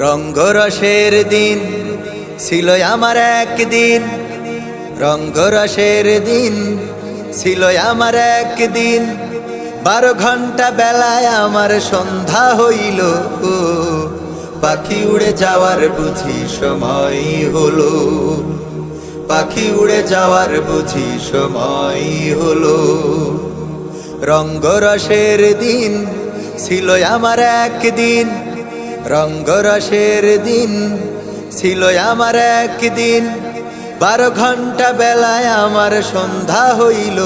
রঙ্গরসের দিন ছিল আমার একদিন, রঙ্গরসের দিন ছিল আমার একদিন। 12 ঘন্টা বেলায় আমার সন্ধ্যা হইল, পাখি উড়ে যাওয়ার বুঝি সময় হলো, পাখি উড়ে যাওয়ার বুঝি সময় হলো। রঙ্গরসের দিন ছিল আমার একদিন, রঙ্গরসের দিন ছিল আমার একদিন। 12 ঘন্টা বেলায় আমার সন্ধ্যা হইল,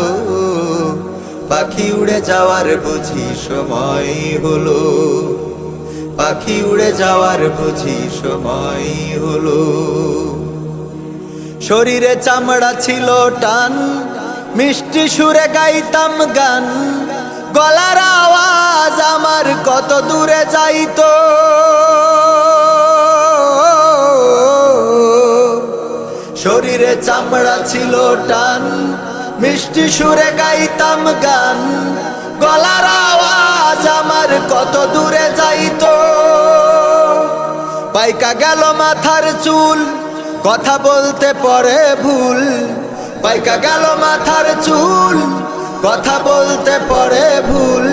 পাখি উড়ে যাওয়ার বুঝি সময় হলো, পাখি উড়ে যাওয়ার বুঝি সময় হলো। শরীরে চামড়া ছিল টান, মিষ্টি সুরে গাইতাম গান, গলার আওয়াজ আমার কত দূরে যাইতো। শরীরে চামড়া ছিল টান, মিষ্টি সুরে গাইতাম গান, গলার আওয়াজ আমার কত দূরে যাইতো। পাইকা গেল মাথার চুল, কথা বলতে পরে ভুল, পাইকা গেল মাথার চুল, কথা বলতে পরে ভুল।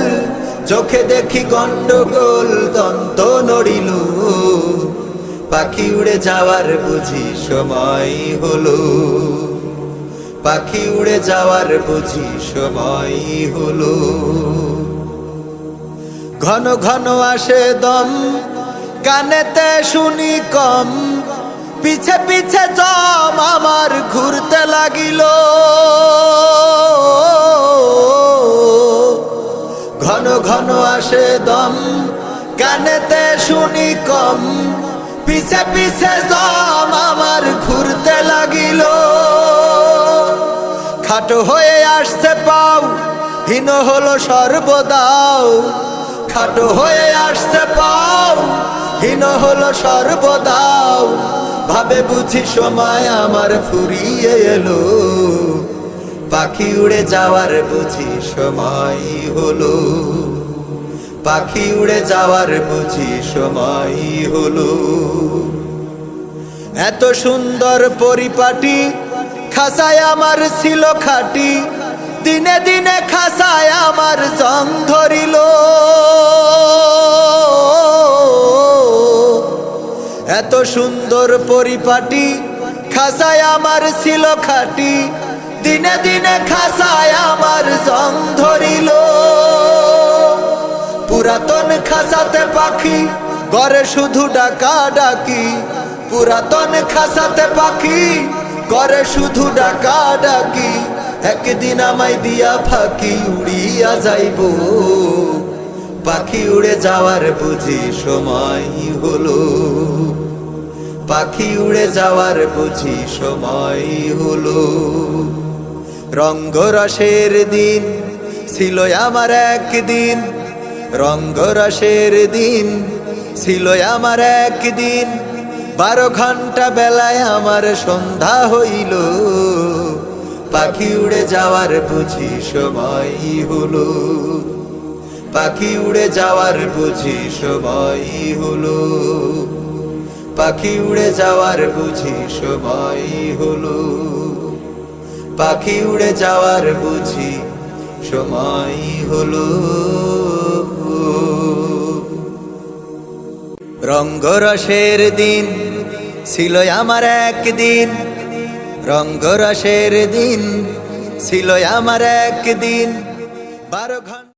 চোখে দেখি গন্ডগোল, দন্ত নড়িল, পাখি উড়ে যাওয়ার বুঝি সময় হলো, পাখি উড়ে যাওয়ার বুঝি সময় হলো। ঘন ঘন আসে দম, কানেতে শুনি কম, পিছে পিছে জম আমার ঘুরতে লাগিল। ঘন ঘন আসে দম, কানেতে শুনি কম, পিছে পিছে জম আমার ঘুরতে লাগিল। খাটো হয়ে আসছে পাও, হীন হলো সর্বদাও, খাটো হয়ে আসছে পাও, হীন হলো সর্বদাও। ভাবে বুঝি সময় আমার ফুরিয়ে এলো, পাখি উড়ে যাওয়ার বুঝি সময় হলো, পাখি উড়ে যাওয়ার বুঝি সময় হলো। এত সুন্দর পরিপাটি, খাসায় আমার ছিল খাটি, দিনে দিনে খাসায় আমার জং ধরিল। এত সুন্দর পরিপাটি, খাসায় আমার ছিল খাটি, দিনে দিনে খাসায় আমার জং ধরিল। পুরাতন খাসাতে পাখি করে শুধু ডাকা ডাকি, পুরাতন খাসাতে পাখি করে শুধু ডাকা ডাকি। একদিন আমায় দিয়া ফাঁকি উড়িয়া যাইব, পাখি উড়ে যাওয়ার বুঝি সময় হলো, পাখি উড়ে যাওয়ার বুঝি সময় হলো। রঙ্গরসের দিন ছিল আমার একদিন, রঙ্গরসের দিন ছিল আমার একদিন। 12 ঘন্টা বেলায় আমার সন্ধ্যা হইল, পাখি উড়ে যাওয়ার বুঝি সময় হলো, পাখি উড়ে যাওয়ার বুঝি সময় হলো, পাখি উড়ে যাওয়ার বুঝি সময় হলো, পাখি উড়ে যাওয়ার বুঝি সময় হলো। রঙ্গরসের দিন ছিল আমার একদিন, রঙ্গরসের দিন ছিল আমার একদিন। 12 ঘন্টা